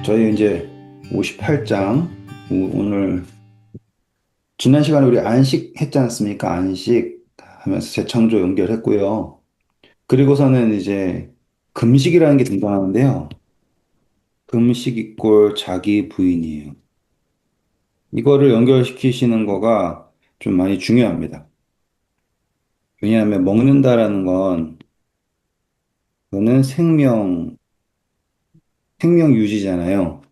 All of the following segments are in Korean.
저희 이제 58장 오늘 지난 시간에 우리 안식 했지 않습니까? 안식 하면서 재창조 연결했고요. 그리고서는 이제 금식이라는 게 등장하는데요. 금식 이꼴 자기 부인이에요. 이거를 연결시키시는 거가 좀 많이 중요합니다. 왜냐하면 먹는다라는 건 그거는 생명 유지잖아요.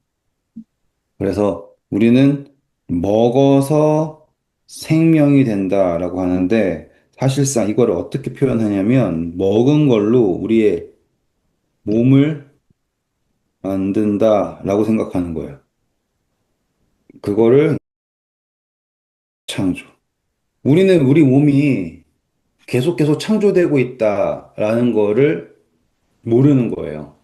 그래서 우리는 먹어서 생명이 된다라고 하는데 사실상 이걸 어떻게 표현하냐면 먹은 걸로 우리의 몸을 만든다라고 생각하는 거예요. 그거를 창조. 우리는 우리 몸이 계속 창조되고 있다라는 거를 모르는 거예요.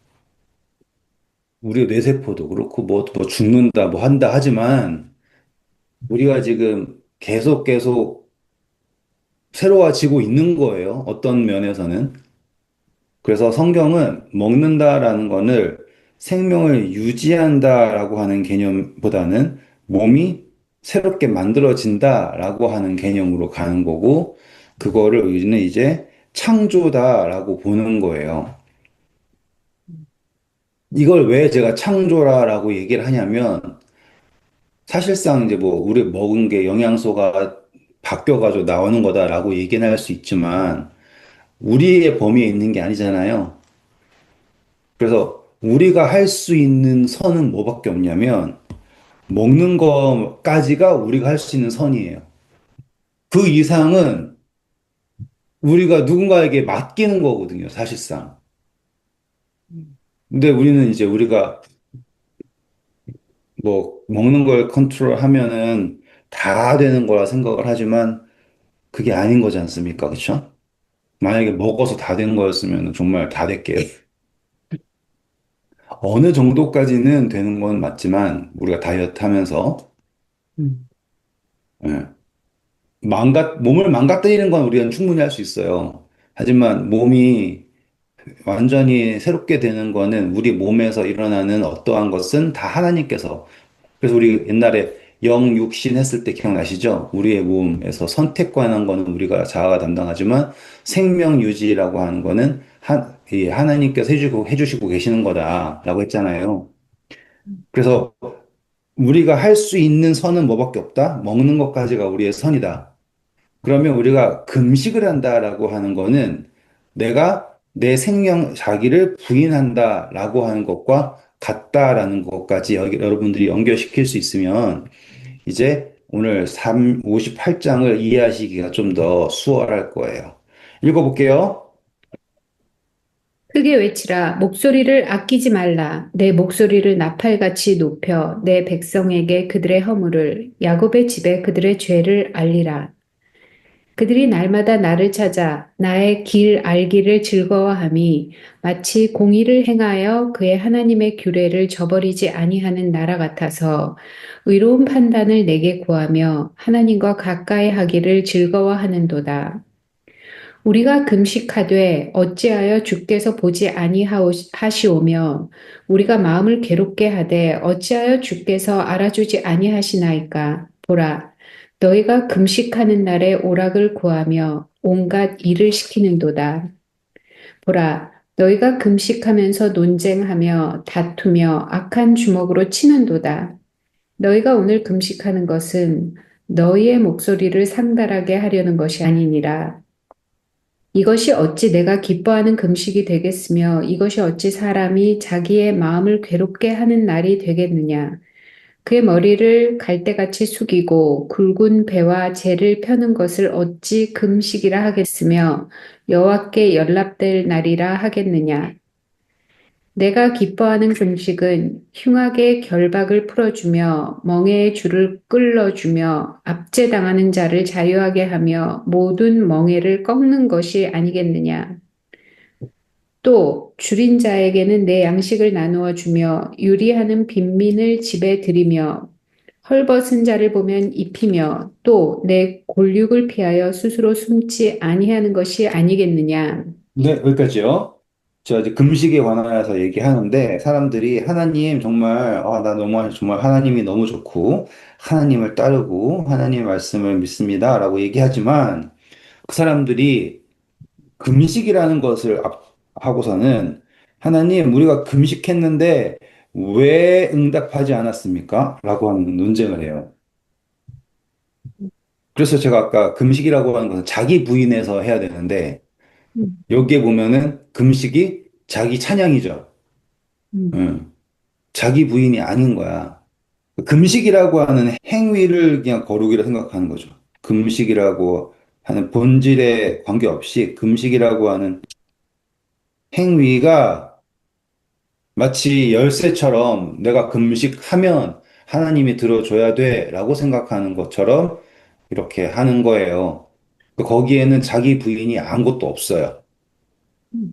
우리 뇌세포도 그렇고 뭐 죽는다 뭐 한다 하지만 우리가 지금 계속 새로워지고 있는 거예요. 어떤 면에서는. 그래서 성경은 먹는다라는 것을 생명을 유지한다라고 하는 개념보다는 몸이 새롭게 만들어진다라고 하는 개념으로 가는 거고, 그거를 우리는 이제 창조다라고 보는 거예요. 이걸 왜 제가 창조라라고 얘기를 하냐면, 사실상 이제 뭐 우리 먹은 게 영양소가 바뀌어가지고 나오는 거다라고 얘기는 할 수 있지만, 우리의 범위에 있는 게 아니잖아요. 그래서 우리가 할 수 있는 선은 뭐밖에 없냐면 먹는 거까지가 우리가 할 수 있는 선이에요. 그 이상은 우리가 누군가에게 맡기는 거거든요, 사실상. 근데 우리는 이제 우리가 뭐 먹는 걸 컨트롤하면은 다 되는 거라 생각을 하지만 그게 아닌 거지 않습니까? 그렇죠? 만약에 먹어서 다 된 거였으면 정말 다 될게요. 어느 정도까지는 되는 건 맞지만 우리가 다이어트 하면서 음, 몸을 망가뜨리는 건 우리는 충분히 할 수 있어요. 하지만 몸이 완전히 새롭게 되는 거는 우리 몸에서 일어나는 어떠한 것은 다 하나님께서. 그래서 우리 옛날에 영육신 했을 때 기억나시죠? 우리의 몸에서 선택 관한 거는 우리가 자아가 담당하지만 생명 유지라고 하는 거는 이 하나님께서 해주시고 계시는 거다라고 했잖아요. 그래서 우리가 할 수 있는 선은 뭐밖에 없다? 먹는 것까지가 우리의 선이다. 그러면 우리가 금식을 한다라고 하는 거는 내가 내 생명, 자기를 부인한다라고 하는 것과 같다라는 것까지 여러분들이 연결시킬 수 있으면 이제 오늘 58장을 이해하시기가 좀 더 수월할 거예요. 읽어볼게요. 크게 외치라. 목소리를 아끼지 말라. 내 목소리를 나팔같이 높여 내 백성에게 그들의 허물을, 야곱의 집에 그들의 죄를 알리라. 그들이 날마다 나를 찾아 나의 길 알기를 즐거워함이 마치 공의를 행하여 그의 하나님의 규례를 저버리지 아니하는 나라 같아서 의로운 판단을 내게 구하며 하나님과 가까이 하기를 즐거워하는도다. 우리가 금식하되 어찌하여 주께서 보지 아니하시오며 우리가 마음을 괴롭게 하되 어찌하여 주께서 알아주지 아니하시나이까. 보라, 너희가 금식하는 날에 오락을 구하며 온갖 일을 시키는도다. 보라, 너희가 금식하면서 논쟁하며 다투며 악한 주먹으로 치는도다. 너희가 오늘 금식하는 것은 너희의 목소리를 상달하게 하려는 것이 아니니라. 이것이 어찌 내가 기뻐하는 금식이 되겠으며 이것이 어찌 사람이 자기의 마음을 괴롭게 하는 날이 되겠느냐. 그의 머리를 갈대같이 숙이고 굵은 배와 재를 펴는 것을 어찌 금식이라 하겠으며 여호와께 연락될 날이라 하겠느냐. 내가 기뻐하는 금식은 흉악의 결박을 풀어주며 멍에의 줄을 끌어주며 압제당하는 자를 자유하게 하며 모든 멍에를 꺾는 것이 아니겠느냐. 또 줄인 자에게는 내 양식을 나누어 주며 유리하는 빈민을 집에 들이며 헐벗은 자를 보면 입히며 또 내 골육을 피하여 스스로 숨지 아니하는 것이 아니겠느냐. 네, 여기까지요. 제가 이제 금식에 관하여서 얘기하는데 사람들이 하나님 정말 나 너무 정말 하나님이 너무 좋고 하나님을 따르고 하나님의 말씀을 믿습니다라고 얘기하지만 그 사람들이 금식이라는 것을 하고서는 하나님 우리가 금식했는데 왜 응답하지 않았습니까? 라고 하는 논쟁을 해요. 그래서 제가 아까 금식이라고 하는 것은 자기 부인해서 해야 되는데 음, 여기에 보면은 금식이 자기 찬양이죠. 음, 응. 자기 부인이 아닌 거야. 금식이라고 하는 행위를 그냥 거룩이라 생각하는 거죠. 금식이라고 하는 본질에 관계없이 금식이라고 하는 행위가 마치 열쇠처럼 내가 금식하면 하나님이 들어줘야 돼라고 생각하는 것처럼 이렇게 하는 거예요. 거기에는 자기 부인이 아무것도 없어요. 음,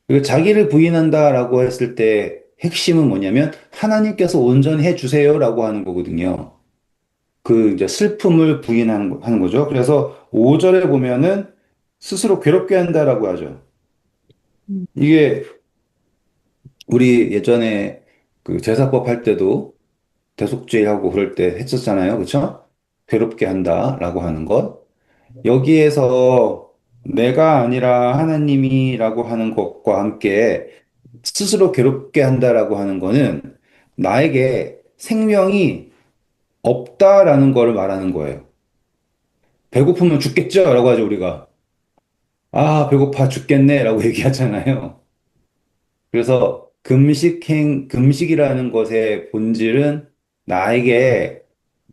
그리고 자기를 부인한다라고 했을 때 핵심은 뭐냐면 하나님께서 온전히 해주세요라고 하는 거거든요. 그 이제 슬픔을 하는 거죠. 그래서 5절에 보면은 스스로 괴롭게 한다라고 하죠. 음, 이게 우리 예전에 그 제사법 할 때도 대속죄하고 그럴 때 했었잖아요. 그쵸? 괴롭게 한다라고 하는 것. 여기에서 내가 아니라 하나님이라고 하는 것과 함께 스스로 괴롭게 한다라고 하는 거는 나에게 생명이 없다라는 거를 말하는 거예요. 배고프면 죽겠죠? 라고 하죠, 우리가. 아, 배고파 죽겠네. 라고 얘기하잖아요. 그래서 금식이라는 것의 본질은 나에게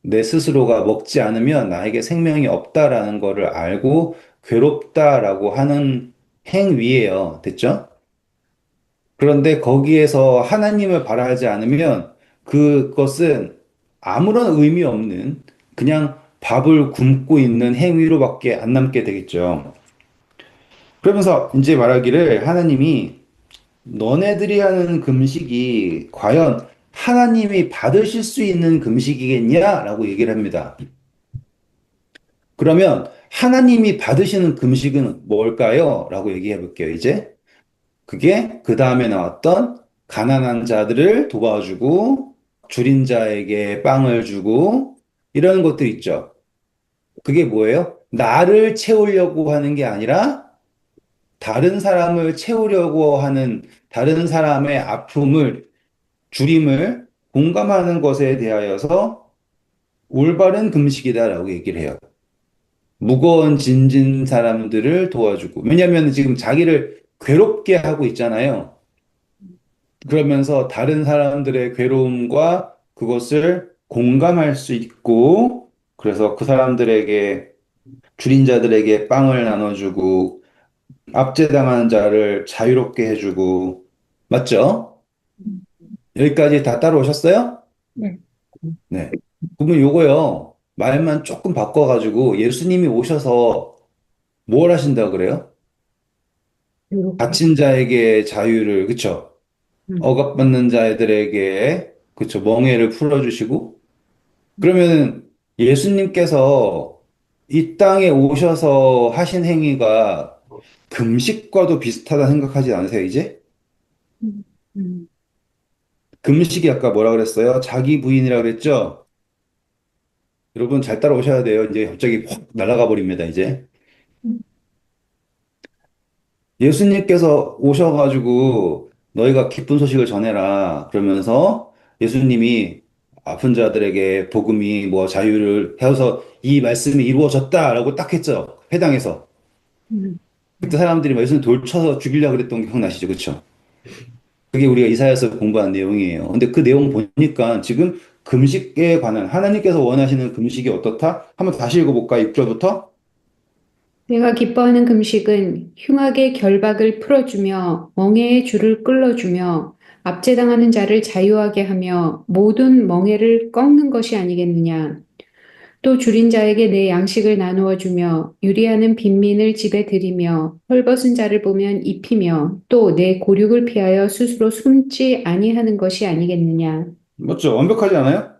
내 스스로가 먹지 않으면 나에게 생명이 없다라는 거를 알고 괴롭다라고 하는 행위예요. 됐죠? 그런데 거기에서 하나님을 바라지 않으면 그것은 아무런 의미 없는 그냥 밥을 굶고 있는 행위로밖에 안 남게 되겠죠. 그러면서 이제 말하기를 하나님이 너네들이 하는 금식이 과연 하나님이 받으실 수 있는 금식이겠냐라고 얘기를 합니다. 그러면 하나님이 받으시는 금식은 뭘까요? 라고 얘기해 볼게요, 이제. 그게 그 다음에 나왔던 가난한 자들을 도와주고 줄인 자에게 빵을 주고 이런 것들 있죠. 그게 뭐예요? 나를 채우려고 하는 게 아니라 다른 사람을 채우려고 하는 다른 사람의 아픔을 줄임을 공감하는 것에 대하여서 올바른 금식이다라고 얘기를 해요. 무거운 짐진 사람들을 도와주고. 왜냐하면 지금 자기를 괴롭게 하고 있잖아요. 그러면서 다른 사람들의 괴로움과 그것을 공감할 수 있고, 그래서 그 사람들에게, 줄인 자들에게 빵을 나눠주고, 압제당하는 자를 자유롭게 해주고, 맞죠? 음. 여기까지 다 따라오셨어요? 네. 네. 그러면 요거요, 말만 조금 바꿔가지고 예수님이 오셔서 뭘 하신다고 그래요? 이렇게. 갇힌 자에게 자유를, 그쵸? 음, 억압받는 자들에게, 그쵸? 멍에를 풀어주시고, 그러면 예수님께서 이 땅에 오셔서 하신 행위가 금식과도 비슷하다 생각하지 않으세요, 이제? 음, 음, 금식이 아까 뭐라 그랬어요? 자기 부인이라 그랬죠? 여러분 잘 따라오셔야 돼요. 이제 갑자기 확 날아가 버립니다, 이제. 음, 예수님께서 오셔가지고 너희가 기쁜 소식을 전해라. 그러면서 예수님이 아픈 자들에게 복음이 뭐 자유를 해서 이 말씀이 이루어졌다라고 딱 했죠. 회당에서. 그때 네. 사람들이 막 예수님 돌쳐서 죽이려고 그랬던 게 기억나시죠? 그쵸? 그게 우리가 이사야서 공부한 내용이에요. 근데 그 내용 보니까 지금 금식에 관한 하나님께서 원하시는 금식이 어떻다? 한번 다시 읽어볼까? 6절부터? 내가 기뻐하는 금식은 흉악의 결박을 풀어주며 멍에의 줄을 끌어주며 압제당하는 자를 자유하게 하며 모든 멍에를 꺾는 것이 아니겠느냐. 또 줄인 자에게 내 양식을 나누어 주며 유리하는 빈민을 집에 들이며 헐벗은 자를 보면 입히며 또 내 고륙을 피하여 스스로 숨지 아니하는 것이 아니겠느냐. 맞죠? 완벽하지 않아요?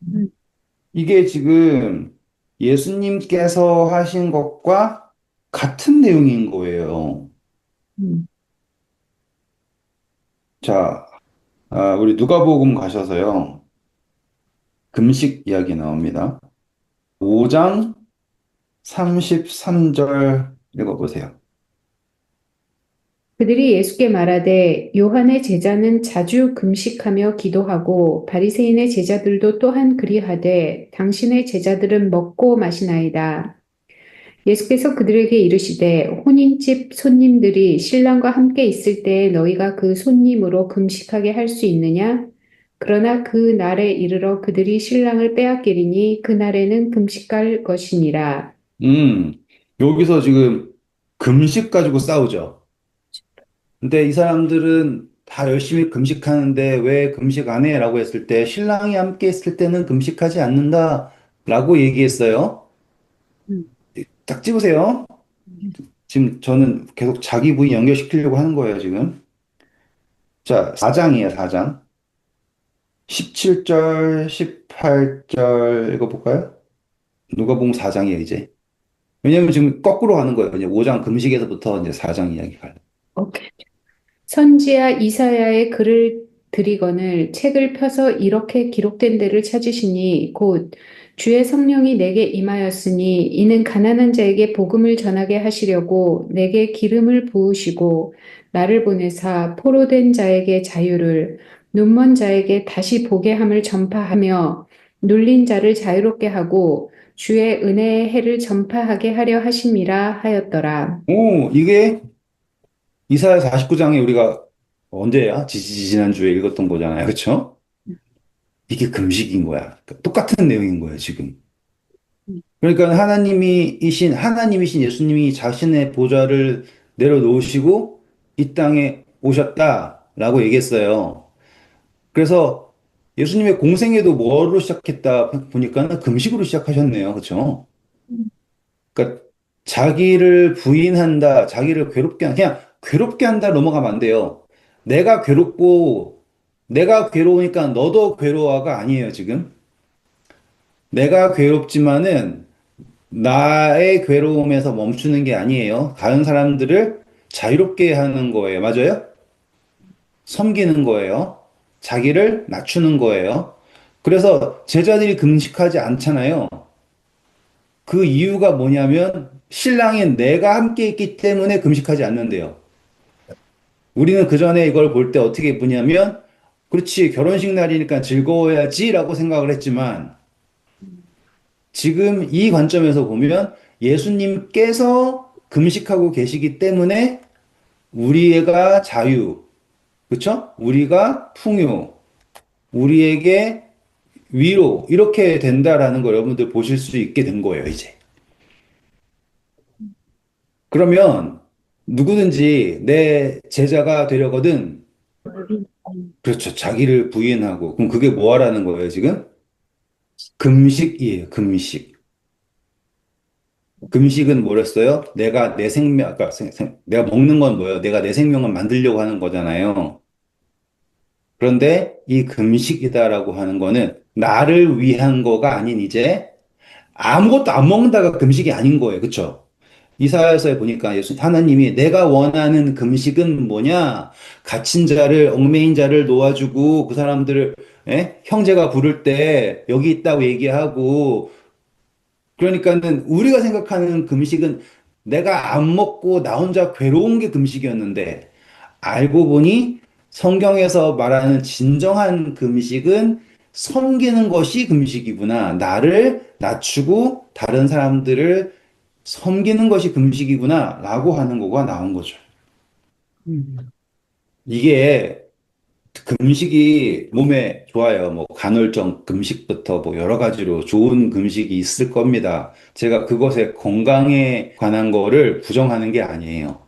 음, 이게 지금 예수님께서 하신 것과 같은 내용인 거예요. 음, 자, 우리 누가복음 가셔서요. 금식 이야기 나옵니다. 5장 33절 읽어보세요. 그들이 예수께 말하되 요한의 제자는 자주 금식하며 기도하고 바리새인의 제자들도 또한 그리하되 당신의 제자들은 먹고 마시나이다. 예수께서 그들에게 이르시되 혼인집 손님들이 신랑과 함께 있을 때에 너희가 그 손님으로 금식하게 할 수 있느냐? 그러나 그 날에 이르러 그들이 신랑을 빼앗기리니 그 날에는 금식할 것이니라. 음, 여기서 지금 금식 가지고 싸우죠. 근데 이 사람들은 다 열심히 금식하는데 왜 금식 안 해? 라고 했을 때 신랑이 함께 있을 때는 금식하지 않는다 라고 얘기했어요. 딱 집으세요. 지금 저는 계속 자기 부인 연결시키려고 하는 거예요, 지금. 자, 4장이에요, 4장. 17절, 18절 읽어볼까요? 누가복음 4장이에요, 이제. 왜냐면 지금 거꾸로 가는 거예요. 이제 5장 금식에서부터 이제 4장 이야기 가요. 오케이. 선지자 이사야의 글을 드리거늘 책을 펴서 이렇게 기록된 데를 찾으시니 곧 주의 성령이 내게 임하였으니 이는 가난한 자에게 복음을 전하게 하시려고 내게 기름을 부으시고 나를 보내사 포로된 자에게 자유를 눈먼 자에게 다시 보게 함을 전파하며 눌린 자를 자유롭게 하고 주의 은혜의 해를 전파하게 하려 하심이라 하였더라. 오, 이게 이사야 49장에 우리가 언제야? 지난주에 읽었던 거잖아요. 그쵸? 이게 금식인 거야. 그러니까 똑같은 내용인 거예요, 지금. 그러니까 하나님이신 예수님이 자신의 보좌를 내려놓으시고 이 땅에 오셨다라고 얘기했어요. 그래서 예수님의 공생애도 뭐로 시작했다 보니까는 금식으로 시작하셨네요. 그렇죠? 그러니까 자기를 부인한다, 자기를 그냥 괴롭게 한다 넘어가면 안 돼요. 내가 괴롭고 내가 괴로우니까 너도 괴로워가 아니에요, 지금. 내가 괴롭지만은 나의 괴로움에서 멈추는 게 아니에요. 다른 사람들을 자유롭게 하는 거예요. 맞아요? 섬기는 거예요. 자기를 낮추는 거예요. 그래서 제자들이 금식하지 않잖아요. 그 이유가 뭐냐면 신랑인 내가 함께 있기 때문에 금식하지 않는데요. 우리는 그 전에 이걸 볼 때 어떻게 보냐면 그렇지 결혼식 날이니까 즐거워야지라고 생각을 했지만 지금 이 관점에서 보면 예수님께서 금식하고 계시기 때문에 우리가 자유, 그렇죠? 우리가 풍요, 우리에게 위로 이렇게 된다라는 걸 여러분들 보실 수 있게 된 거예요, 이제. 그러면 누구든지 내 제자가 되려거든, 그렇죠. 자기를 부인하고. 그럼 그게 뭐 하라는 거예요, 지금? 금식이에요, 금식. 금식은 뭐랬어요? 내가 내 생명, 아까 내가 먹는 건 뭐예요? 내가 내 생명을 만들려고 하는 거잖아요. 그런데 이 금식이다라고 하는 거는 나를 위한 거가 아닌 이제 아무것도 안 먹는다가 금식이 아닌 거예요. 그쵸? 이사야서에 보니까 하나님이 내가 원하는 금식은 뭐냐? 갇힌 자를, 얽매인 자를 놓아주고 그 사람들을, 형제가 부를 때 여기 있다고 얘기하고 그러니까는 우리가 생각하는 금식은 내가 안 먹고 나 혼자 괴로운 게 금식이었는데 알고 보니 성경에서 말하는 진정한 금식은 섬기는 것이 금식이구나. 나를 낮추고 다른 사람들을 섬기는 것이 금식이구나. 라고 하는 거가 나온 거죠. 이게 금식이 몸에 좋아요. 뭐 간헐적 금식부터 뭐 여러 가지로 좋은 금식이 있을 겁니다. 제가 그것의 건강에 관한 거를 부정하는 게 아니에요.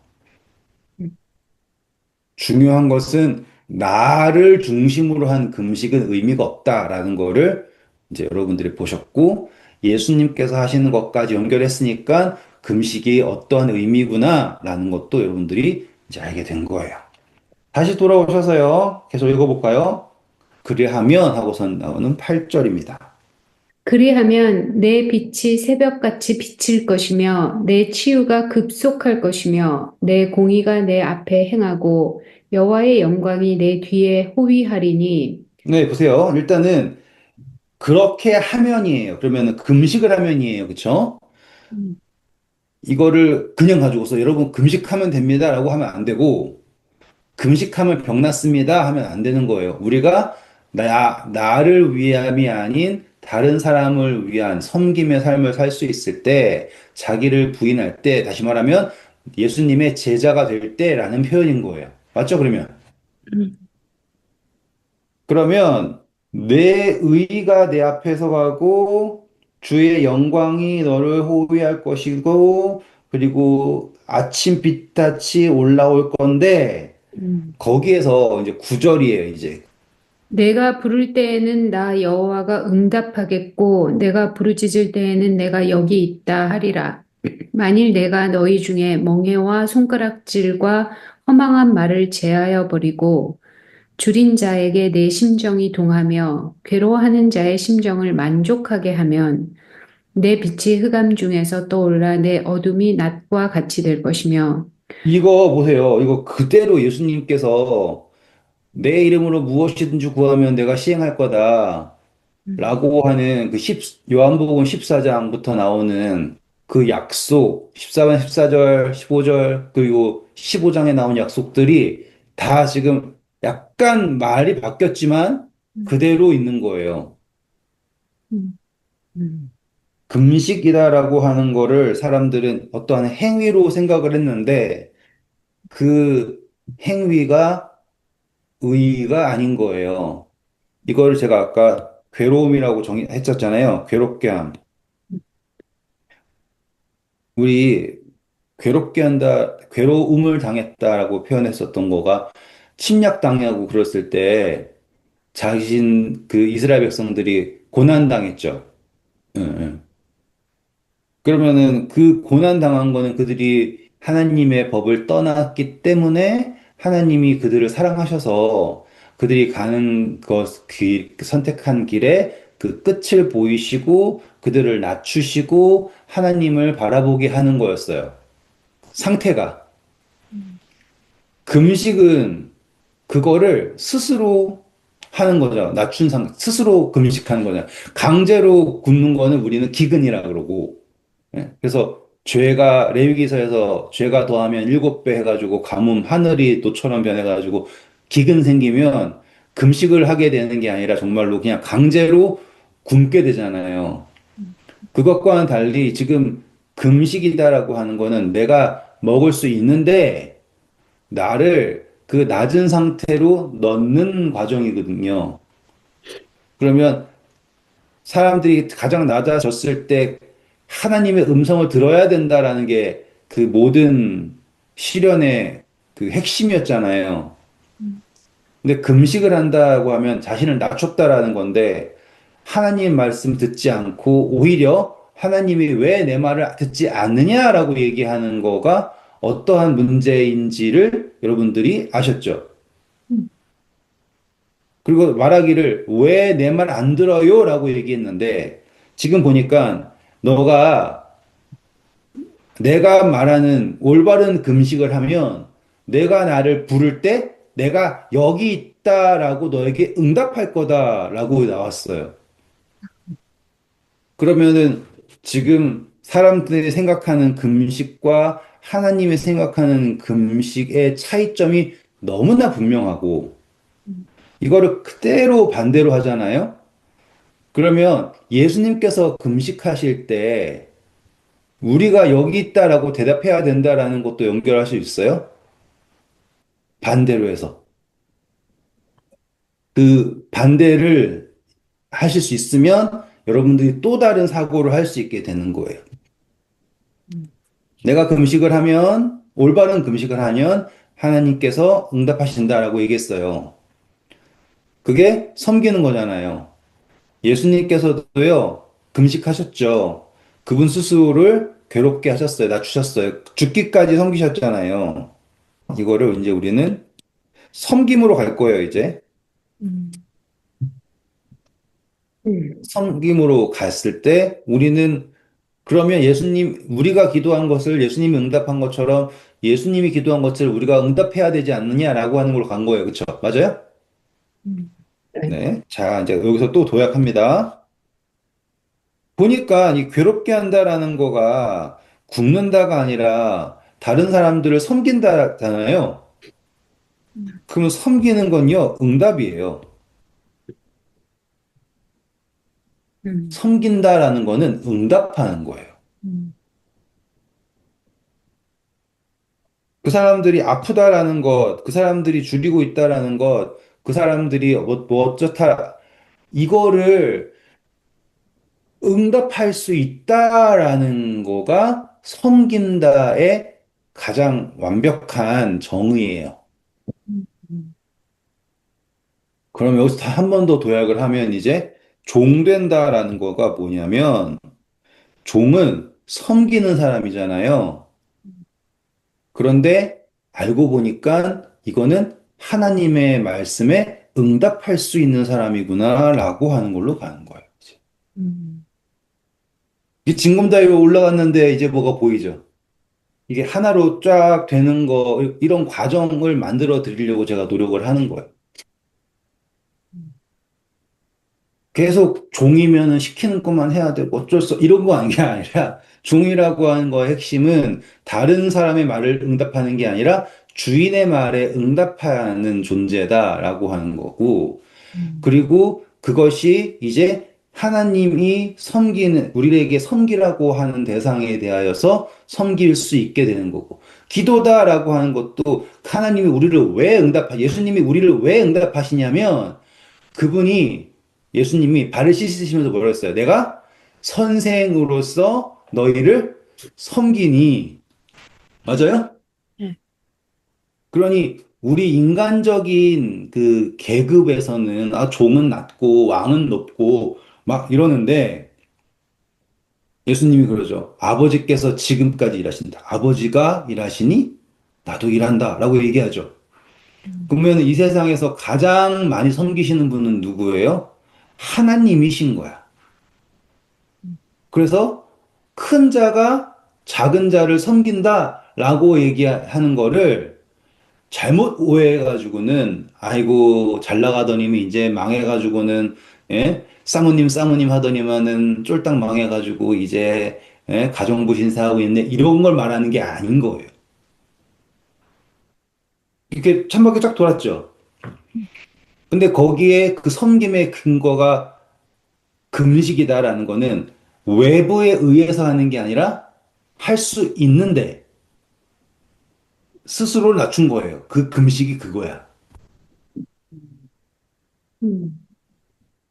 중요한 것은 나를 중심으로 한 금식은 의미가 없다라는 거를 이제 여러분들이 보셨고 예수님께서 하시는 것까지 연결했으니까 금식이 어떠한 의미구나라는 것도 여러분들이 이제 알게 된 거예요. 다시 돌아오셔서요. 계속 읽어볼까요? 그리하면 하고선 나오는 8절입니다. 그리하면 내 빛이 새벽같이 비칠 것이며 내 치유가 급속할 것이며 내 공의가 내 앞에 행하고 여호와의 영광이 내 뒤에 호위하리니. 네, 보세요. 일단은 그렇게 하면이에요. 그러면은 금식을 하면이에요. 그쵸? 음, 이거를 그냥 가지고서 여러분 금식하면 됩니다라고 하면 안 되고 금식하면 병 났습니다 하면 안 되는 거예요. 우리가 나를 위함이 아닌 다른 사람을 위한 섬김의 삶을 살 수 있을 때, 자기를 부인할 때, 다시 말하면 예수님의 제자가 될 때라는 표현인 거예요. 맞죠? 음, 그러면 내 의가 내 앞에서 가고 주의 영광이 너를 호위할 것이고 그리고 아침 빛같이 올라올 건데 음. 거기에서 이제 구절이에요, 이제. 내가 부를 때에는 나 여호와가 응답하겠고 내가 부르짖을 때에는 내가 여기 있다 하리라. 만일 내가 너희 중에 멍에와 손가락질과 허망한 말을 제하여 버리고 줄인 자에게 내 심정이 동하며 괴로워하는 자의 심정을 만족하게 하면 내 빛이 흑암 중에서 떠올라 내 어둠이 낮과 같이 될 것이며. 이거 보세요. 이거 그대로 예수님께서 내 이름으로 무엇이든지 구하면 내가 시행할 거다. 음, 라고 하는 그 요한복음 14장부터 나오는 그 약속, 14번, 14절, 15절, 그리고 15장에 나온 약속들이 다 지금 약간 말이 바뀌었지만 음, 그대로 있는 거예요. 음, 음, 금식이다라고 하는 거를 사람들은 어떠한 행위로 생각을 했는데 그 행위가 의의가 아닌 거예요. 이거를 제가 아까 괴로움이라고 정의했었잖아요. 괴롭게 함. 우리 괴롭게 한다, 괴로움을 당했다라고 표현했었던 거가 침략당하고 그랬을 때 자신 그 이스라엘 백성들이 고난당했죠. 응, 응. 그러면은 그 고난당한 거는 그들이 하나님의 법을 떠났기 때문에 하나님이 그들을 사랑하셔서 그들이 가는 선택한 길에 그 끝을 보이시고 그들을 낮추시고 하나님을 바라보게 하는 거였어요. 상태가. 음, 금식은 그거를 스스로 하는 거죠. 스스로 금식하는 거죠. 강제로 굶는 거는 우리는 기근이라 그러고. 예. 그래서 레위기서에서 죄가 더하면 7배 해가지고 가뭄, 하늘이 노처럼 변해가지고 기근 생기면 금식을 하게 되는 게 아니라 정말로 그냥 강제로 굶게 되잖아요. 음, 그것과는 달리 지금 금식이다라고 하는 거는 내가 먹을 수 있는데 나를 그 낮은 상태로 넣는 과정이거든요. 그러면 사람들이 가장 낮아졌을 때 하나님의 음성을 들어야 된다라는 게 그 모든 시련의 그 핵심이었잖아요. 음, 근데 금식을 한다고 하면 자신을 낮췄다라는 건데 하나님 말씀 듣지 않고 오히려 하나님이 왜 내 말을 듣지 않느냐라고 얘기하는 거가 어떠한 문제인지를 여러분들이 아셨죠? 음, 그리고 말하기를 왜 내 말 안 들어요? 라고 얘기했는데 지금 보니까 너가 내가 말하는 올바른 금식을 하면 내가 나를 부를 때 내가 여기 있다라고 너에게 응답할 거다라고 나왔어요. 그러면은 지금 사람들이 생각하는 금식과 하나님이 생각하는 금식의 차이점이 너무나 분명하고 음, 이거를 그대로 반대로 하잖아요. 그러면 예수님께서 금식하실 때 우리가 여기 있다라고 대답해야 된다라는 것도 연결할 수 있어요? 반대로 해서. 그 반대를 하실 수 있으면 여러분들이 또 다른 사고를 할 수 있게 되는 거예요. 음, 내가 금식을 하면, 올바른 금식을 하면 하나님께서 응답하신다라고 얘기했어요. 그게 섬기는 거잖아요. 예수님께서도요, 금식하셨죠. 그분 스스로를 괴롭게 하셨어요. 낮추셨어요. 죽기까지 섬기셨잖아요. 이거를 이제 우리는 섬김으로 갈 거예요, 이제. 음. 음, 섬김으로 갔을 때 우리는 그러면 우리가 기도한 것을 예수님이 응답한 것처럼 예수님이 기도한 것을 우리가 응답해야 되지 않느냐라고 하는 걸로 간 거예요. 그쵸? 맞아요? 네. 네. 자, 이제 여기서 또 도약합니다. 보니까 이 괴롭게 한다라는 거가 굶는다가 아니라 다른 사람들을 섬긴다잖아요. 그러면 섬기는 건요, 응답이에요. 음, 섬긴다라는 거는 응답하는 거예요. 음, 그 사람들이 아프다라는 것, 그 사람들이 줄이고 있다라는 것, 그 사람들이 뭐 어쩌다, 이거를 응답할 수 있다라는 거가 섬긴다의 가장 완벽한 정의예요. 음, 음, 그럼 여기서 한 번 더 도약을 하면 이제 종된다라는 거가 뭐냐면 종은 섬기는 사람이잖아요. 그런데 알고 보니까 이거는 하나님의 말씀에 응답할 수 있는 사람이구나라고 하는 걸로 가는 거예요. 음, 이게 징검다리로 올라갔는데 이제 뭐가 보이죠? 이게 하나로 쫙 되는 거, 이런 과정을 만들어 드리려고 제가 노력을 하는 거예요. 계속 종이면은 시키는 것만 해야 되고 어쩔 수, 이런 거 아닌 게 아니라 종이라고 하는 거의 핵심은 다른 사람의 말을 응답하는 게 아니라 주인의 말에 응답하는 존재다라고 하는 거고, 음, 그리고 그것이 이제 하나님이 우리에게 섬기라고 하는 대상에 대하여서 섬길 수 있게 되는 거고, 기도다라고 하는 것도 예수님이 우리를 왜 응답하시냐면, 그분이, 예수님이 발을 씻으시면서 뭐라 했어요? 내가 선생으로서 너희를 섬기니. 맞아요? 네. 그러니 우리 인간적인 그 계급에서는 종은 낮고 왕은 높고 막 이러는데 예수님이 그러죠. 아버지께서 지금까지 일하신다. 아버지가 일하시니 나도 일한다. 라고 얘기하죠. 음, 그러면 이 세상에서 가장 많이 섬기시는 분은 누구예요? 하나님이신 거야. 그래서 큰 자가 작은 자를 섬긴다라고 얘기하는 거를 잘못 오해해가지고는 아이고 잘 나가더니면 이제 망해가지고는 예? 사모님 하더니만은 쫄딱 망해가지고 이제 가정부 신사하고 있네 이런 걸 말하는 게 아닌 거예요. 이렇게 찬바퀴 쫙 돌았죠. 근데 거기에 그 섬김의 근거가 금식이다라는 거는 외부에 의해서 하는 게 아니라 할 수 있는데 스스로를 낮춘 거예요. 그 금식이 그거야. 음,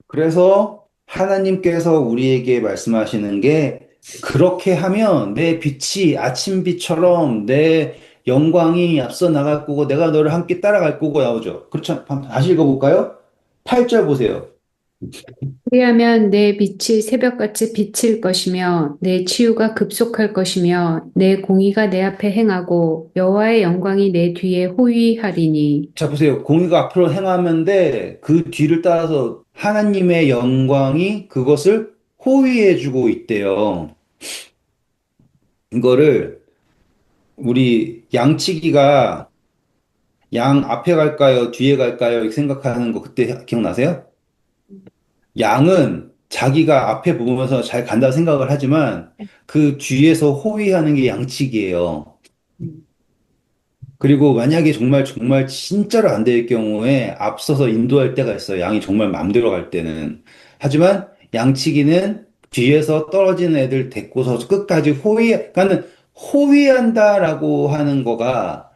그래서 하나님께서 우리에게 말씀하시는 게 그렇게 하면 내 빛이 아침빛처럼 내 영광이 앞서 나갈 거고 내가 너를 함께 따라갈 거고 나오죠. 그렇죠? 다시 읽어볼까요? 8절 보세요. 그리하면 내 빛이 새벽같이 비칠 것이며 내 치유가 급속할 것이며 내 공의가 내 앞에 행하고 여호와의 영광이 내 뒤에 호위하리니. 자, 보세요. 공의가 앞으로 행하는데 그 뒤를 따라서 하나님의 영광이 그것을 호위해주고 있대요. 이거를 우리 양치기가 양 앞에 갈까요? 뒤에 갈까요? 이렇게 생각하는 거 그때 기억나세요? 양은 자기가 앞에 보면서 잘 간다고 생각을 하지만 그 뒤에서 호위하는 게 양치기예요. 음, 그리고 만약에 정말 진짜로 안 될 경우에 앞서서 인도할 때가 있어요. 양이 정말 맘대로 갈 때는. 하지만 양치기는 뒤에서 떨어지는 애들 데리고서 끝까지 그러니까는 호위한다라고 하는 거가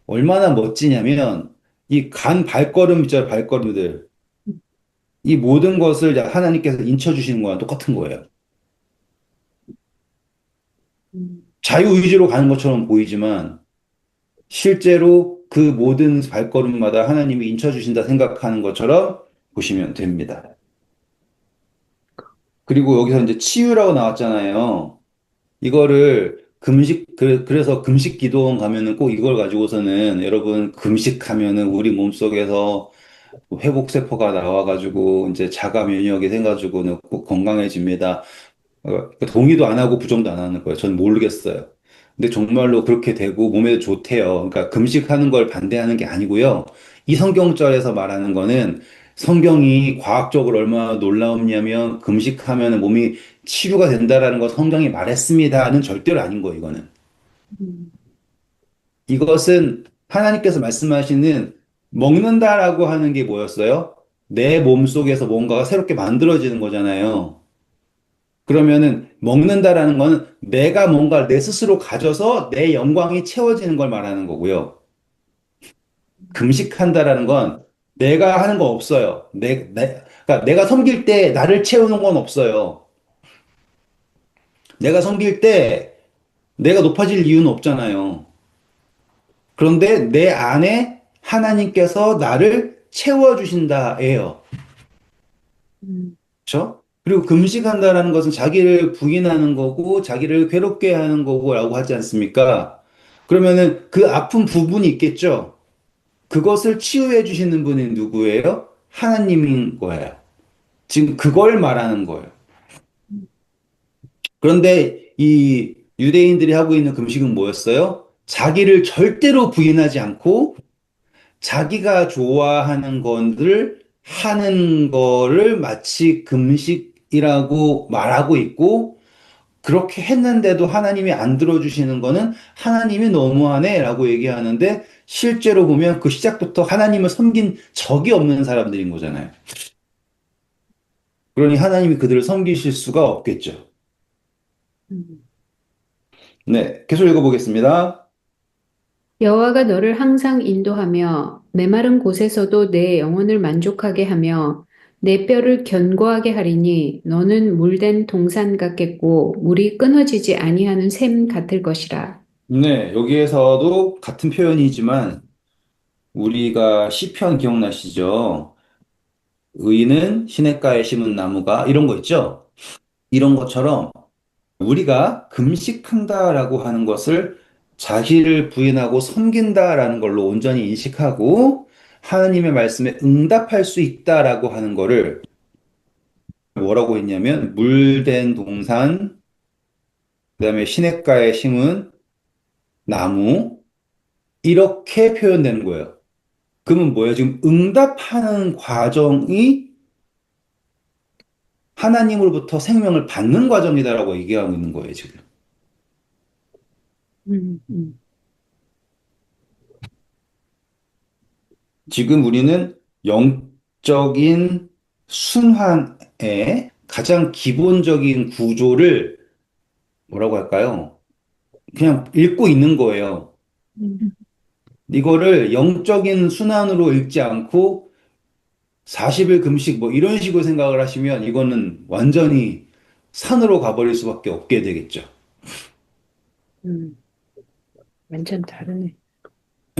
얼마나 멋지냐면 이 간 발걸음 있잖아요. 발걸음들. 이 모든 것을 하나님께서 인쳐주시는 거랑 똑같은 거예요. 음, 자유의지로 가는 것처럼 보이지만 실제로 그 모든 발걸음마다 하나님이 인쳐주신다 생각하는 것처럼 보시면 됩니다. 그리고 여기서 이제 치유라고 나왔잖아요. 이거를 그래서 금식 기도원 가면은 꼭 이걸 가지고서는 여러분 금식하면은 우리 몸속에서 회복세포가 나와가지고 이제 자가 면역이 돼가지고는 꼭 건강해집니다. 그러니까 동의도 안 하고 부정도 안 하는 거예요. 전 모르겠어요. 근데 정말로 그렇게 되고 몸에 좋대요. 그러니까 금식하는 걸 반대하는 게 아니고요. 이 성경절에서 말하는 거는 성경이 과학적으로 얼마나 놀라웠냐면 금식하면 몸이 치유가 된다라는 거 성경이 말했습니다는 절대로 아닌 거예요, 이거는. 음, 이것은 하나님께서 말씀하시는 먹는다라고 하는 게 뭐였어요? 내 몸 속에서 뭔가가 새롭게 만들어지는 거잖아요. 그러면은 먹는다라는 거는 내가 뭔가 내 스스로 가져서 내 영광이 채워지는 걸 말하는 거고요. 금식한다라는 건 내가 하는 거 없어요. 그러니까 내가 섬길 때 나를 채우는 건 없어요. 내가 섬길 때 내가 높아질 이유는 없잖아요. 그런데 내 안에 하나님께서 나를 채워주신다예요. 음, 그렇죠? 그리고 금식한다라는 것은 자기를 부인하는 거고 자기를 괴롭게 하는 거고라고 하지 않습니까? 그러면은 그 아픈 부분이 있겠죠? 그것을 치유해 주시는 분이 누구예요? 하나님인 거예요. 지금 그걸 말하는 거예요. 그런데 이 유대인들이 하고 있는 금식은 뭐였어요? 자기를 절대로 부인하지 않고 자기가 좋아하는 것을 하는 거를 마치 금식이라고 말하고 있고, 그렇게 했는데도 하나님이 안 들어주시는 거는 하나님이 너무하네라고 얘기하는데, 실제로 보면 그 시작부터 하나님을 섬긴 적이 없는 사람들인 거잖아요. 그러니 하나님이 그들을 섬기실 수가 없겠죠. 음. 네, 계속 읽어보겠습니다. 여호와가 너를 항상 인도하며 메마른 곳에서도 내 영혼을 만족하게 하며 내 뼈를 견고하게 하리니 너는 물된 동산 같겠고 물이 끊어지지 아니하는 샘 같을 것이라. 네, 여기에서도 같은 표현이지만 우리가 시편 기억나시죠? 의인은 시냇가에 심은 나무가 이런 거 있죠? 이런 것처럼 우리가 금식한다라고 하는 것을 자기를 부인하고 섬긴다라는 걸로 온전히 인식하고 하나님의 말씀에 응답할 수 있다라고 하는 거를 뭐라고 했냐면 물된 동산, 그다음에 시냇가에 심은 나무 이렇게 표현되는 거예요. 그러면 뭐예요? 지금 응답하는 과정이 하나님으로부터 생명을 받는 과정이다라고 얘기하고 있는 거예요, 지금. 음, 음, 지금 우리는 영적인 순환의 가장 기본적인 구조를 뭐라고 할까요? 그냥 읽고 있는 거예요. 음, 이거를 영적인 순환으로 읽지 않고 40일 금식 뭐 이런 식으로 생각을 하시면 이거는 완전히 산으로 가버릴 수밖에 없게 되겠죠. 음. 완전 다르네.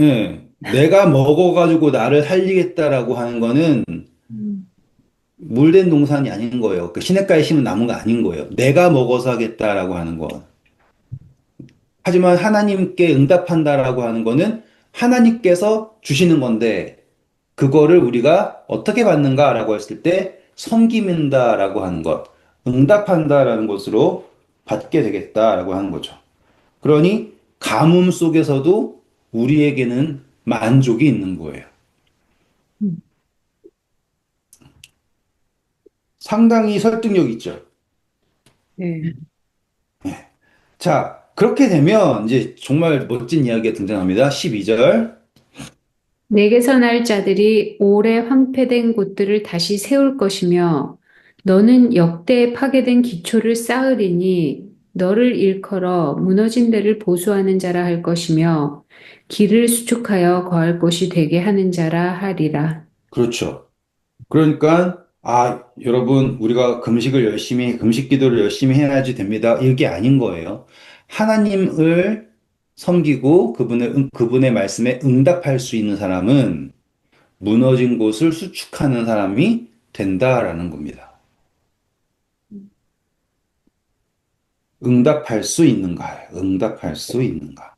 예, 내가 먹어가지고 나를 살리겠다라고 하는 거는 음, 물된 동산이 아닌 거예요. 그 시냇가에 심은 나무가 아닌 거예요. 내가 먹어서 하겠다라고 하는 거. 하지만 하나님께 응답한다라고 하는 거는 하나님께서 주시는 건데, 그거를 우리가 어떻게 받는가라고 했을 때, 섬김인다라고 하는 것, 응답한다라는 것으로 받게 되겠다라고 하는 거죠. 그러니, 가뭄 속에서도 우리에게는 만족이 있는 거예요. 음. 상당히 설득력 있죠. 네. 자, 그렇게 되면 이제 정말 멋진 이야기가 등장합니다. 12절. 내게서 날 자들이 오래 황폐된 곳들을 다시 세울 것이며 너는 역대 파괴된 기초를 쌓으리니 너를 일컬어 무너진 데를 보수하는 자라 할 것이며 길을 수축하여 거할 곳이 되게 하는 자라 하리라. 그렇죠. 그러니까, 여러분, 우리가 금식 기도를 열심히 해야지 됩니다. 이게 아닌 거예요. 하나님을 섬기고 그분의 말씀에 응답할 수 있는 사람은 무너진 곳을 수축하는 사람이 된다라는 겁니다. 응답할 수 있는가? 응답할 수 있는가?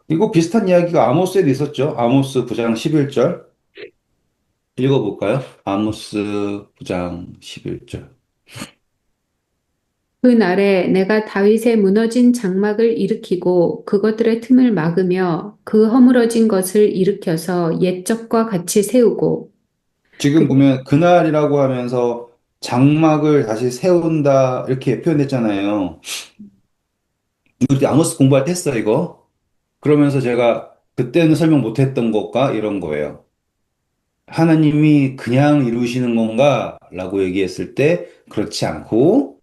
이거 비슷한 이야기가 아모스에도 있었죠. 아모스 9장 11절. 읽어볼까요? 아모스 9장 11절. 그 날에 내가 다윗의 무너진 장막을 일으키고 그것들의 틈을 막으며 그 허물어진 것을 일으켜서 옛적과 같이 세우고 지금 그들 보면 그날이라고 하면서 장막을 다시 세운다 이렇게 표현했잖아요. 우리 아모스 공부할 때 했어, 이거. 그러면서 제가 그때는 설명 못했던 것과 이런 거예요. 하나님이 그냥 이루시는 건가? 라고 얘기했을 때 그렇지 않고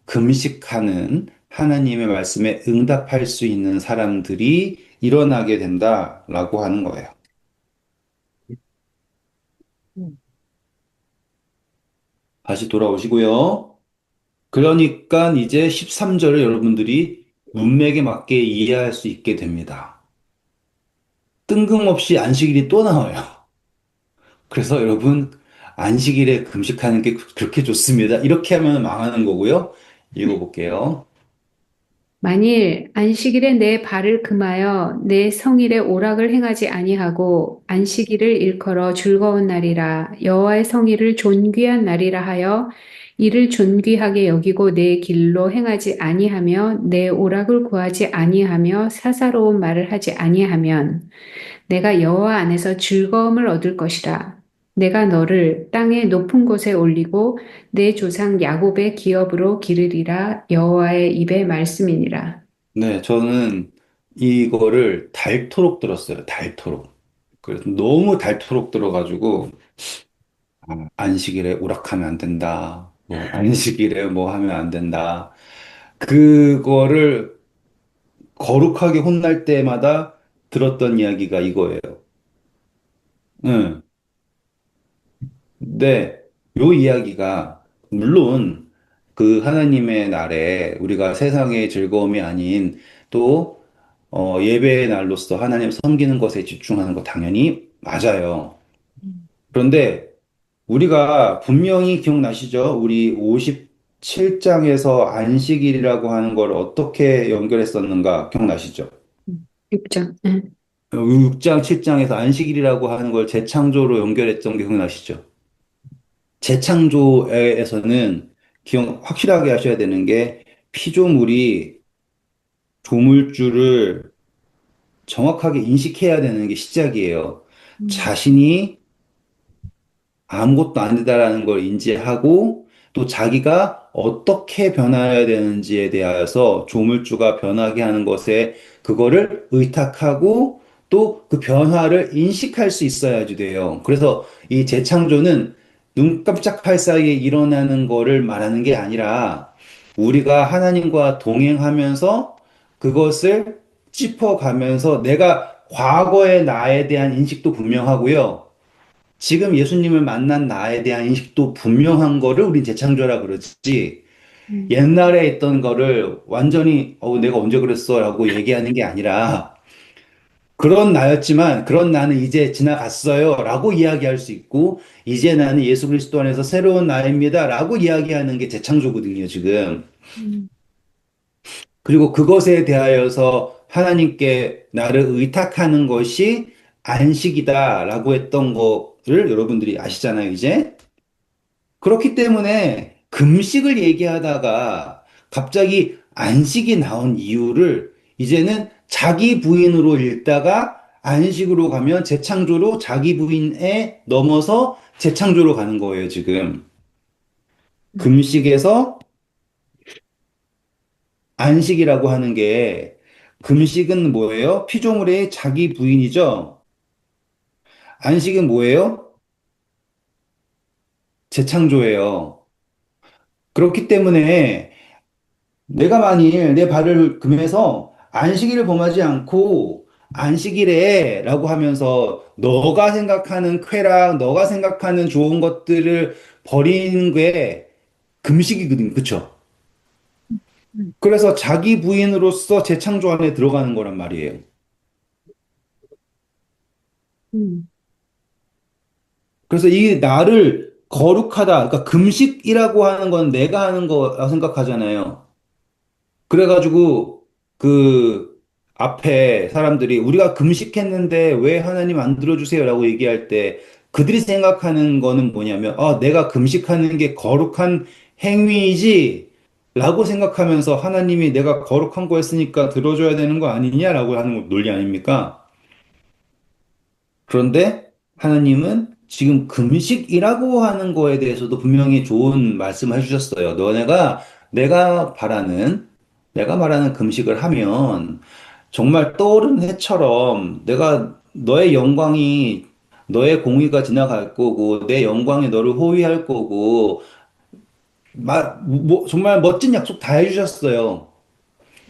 금식하는 하나님의 말씀에 응답할 수 있는 사람들이 일어나게 된다라고 하는 거예요. 다시 돌아오시고요. 그러니까 이제 13절을 여러분들이 문맥에 맞게 이해할 수 있게 됩니다. 뜬금없이 안식일이 또 나와요. 그래서 여러분, 안식일에 금식하는 게 그렇게 좋습니다. 이렇게 하면 망하는 거고요. 읽어볼게요. 만일 안식일에 내 발을 금하여 내 성일에 오락을 행하지 아니하고 안식일을 일컬어 즐거운 날이라 여호와의 성일을 존귀한 날이라 하여 이를 존귀하게 여기고 내 길로 행하지 아니하며 내 오락을 구하지 아니하며 사사로운 말을 하지 아니하면 내가 여호와 안에서 즐거움을 얻을 것이라. 내가 너를 땅의 높은 곳에 올리고 내 조상 야곱의 기업으로 기르리라 여호와의 입의 말씀이니라. 네, 저는 이거를 닳도록 들었어요. 닳도록. 그래서 너무 닳도록 들어가지고, 안식일에 오락하면 안 된다. 뭐, 안식일에 뭐 하면 안 된다. 그거를 거룩하게 혼날 때마다 들었던 이야기가 이거예요. 응. 근데 요 이야기가 물론 그 하나님의 날에 우리가 세상의 즐거움이 아닌 또 예배의 날로서 하나님 섬기는 것에 집중하는 거 당연히 맞아요. 그런데 우리가 분명히 기억나시죠? 우리 57장에서 안식일이라고 하는 걸 어떻게 연결했었는가 기억나시죠? 6장. 6장, 7장에서 안식일이라고 하는 걸 재창조로 연결했던 게 기억나시죠? 재창조에서는 확실하게 하셔야 되는 게 피조물이 조물주를 정확하게 인식해야 되는 게 시작이에요. 자신이 아무것도 아니다라는 걸 인지하고 또 자기가 어떻게 변화해야 되는지에 대하여서 조물주가 변하게 하는 것에 그거를 의탁하고 또 그 변화를 인식할 수 있어야지 돼요. 그래서 이 재창조는 눈 깜짝할 사이에 일어나는 거를 말하는 게 아니라 우리가 하나님과 동행하면서 그것을 짚어가면서 내가 과거의 나에 대한 인식도 분명하고요. 지금 예수님을 만난 나에 대한 인식도 분명한 거를 우린 재창조라 그러지. 옛날에 있던 거를 완전히 내가 언제 그랬어 라고 얘기하는 게 아니라 그런 나였지만 그런 나는 이제 지나갔어요 라고 이야기할 수 있고 이제 나는 예수 그리스도 안에서 새로운 나입니다 라고 이야기하는 게 재창조거든요, 지금. 그리고 그것에 대하여서 하나님께 나를 의탁하는 것이 안식이다라고 했던 거를 여러분들이 아시잖아요, 이제. 그렇기 때문에 금식을 얘기하다가 갑자기 안식이 나온 이유를 이제는 자기 부인으로 읽다가 안식으로 가면 재창조로 자기 부인에 넘어서 재창조로 가는 거예요, 지금. 금식에서 안식이라고 하는 게 금식은 뭐예요? 피조물의 자기 부인이죠. 안식은 뭐예요? 재창조예요. 그렇기 때문에 내가 만일 내 발을 금해서 안식일을 범하지 않고 안식일에 라고 하면서 너가 생각하는 쾌락, 너가 생각하는 좋은 것들을 버리는 게 금식이거든. 그쵸? 그래서 자기 부인으로서 재창조 안에 들어가는 거란 말이에요. 그래서 이 나를 거룩하다. 그러니까 금식이라고 하는 건 내가 하는 거라고 생각하잖아요. 그래가지고 그 앞에 사람들이 우리가 금식했는데 왜 하나님 안 들어주세요라고 얘기할 때 그들이 생각하는 거는 뭐냐면, 내가 금식하는 게 거룩한 행위이지 라고 생각하면서 하나님이 내가 거룩한 거 했으니까 들어줘야 되는 거 아니냐라고 하는 논리 아닙니까? 그런데 하나님은 지금 금식이라고 하는 거에 대해서도 분명히 좋은 말씀을 해주셨어요. 너네가 내가 바라는, 내가 말하는 금식을 하면 정말 떠오르는 해처럼 내가 너의 영광이, 너의 공의가 지나갈 거고, 내 영광이 너를 호위할 거고, 정말 멋진 약속 다 해주셨어요.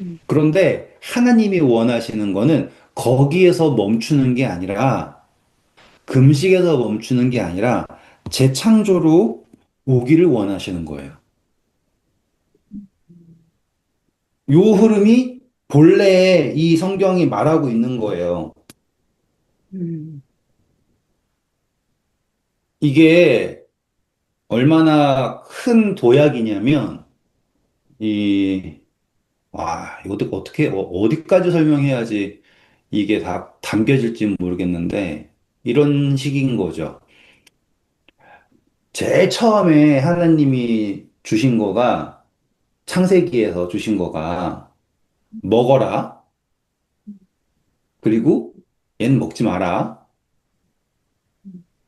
음, 그런데 하나님이 원하시는 거는 거기에서 멈추는 게 아니라 금식에서 멈추는 게 아니라 재창조로 오기를 원하시는 거예요. 요 흐름이 본래에 이 성경이 말하고 있는 거예요. 음, 이게 얼마나 큰 도약이냐면, 이, 이거 어떻게, 어디까지 설명해야지 이게 다 담겨질지 모르겠는데, 이런 식인 거죠. 제일 처음에 하나님이 주신 거가, 창세기에서 주신 거가, 먹어라. 그리고 얘는 먹지 마라.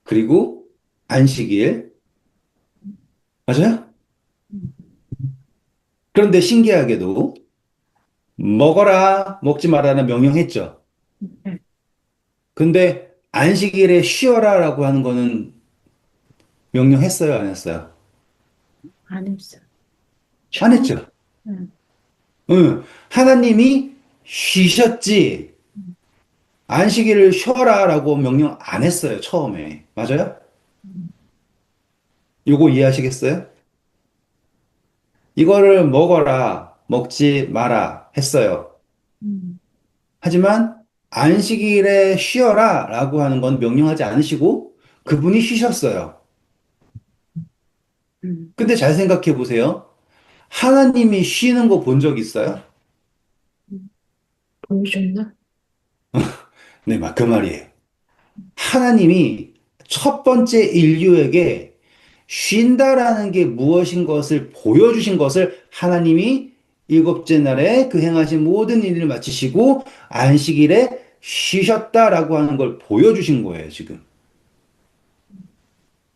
그리고 안식일. 맞아요? 그런데 신기하게도 먹어라, 먹지 마라는 명령했죠. 네. 근데 안식일에 쉬어라라고 하는 거는 명령했어요, 안 했어요? 안 했어. 안 처음, 했죠. 음, 응. 하나님이 쉬셨지. 안식일을 쉬어라라고 명령 안 했어요, 처음에. 맞아요? 음, 요거 이해하시겠어요? 이거를 먹어라, 먹지 마라 했어요. 음, 하지만 안식일에 쉬어라 라고 하는 건 명령하지 않으시고 그분이 쉬셨어요. 음. 근데 잘 생각해 보세요. 하나님이 쉬는 거 본 적 있어요? 보여줬나? 네, 그 말이에요. 하나님이 첫 번째 인류에게 쉰다라는 게 무엇인 것을 보여주신 것을 하나님이 일곱째 날에 그 행하신 모든 일을 마치시고 안식일에 쉬셨다라고 하는 걸 보여주신 거예요, 지금.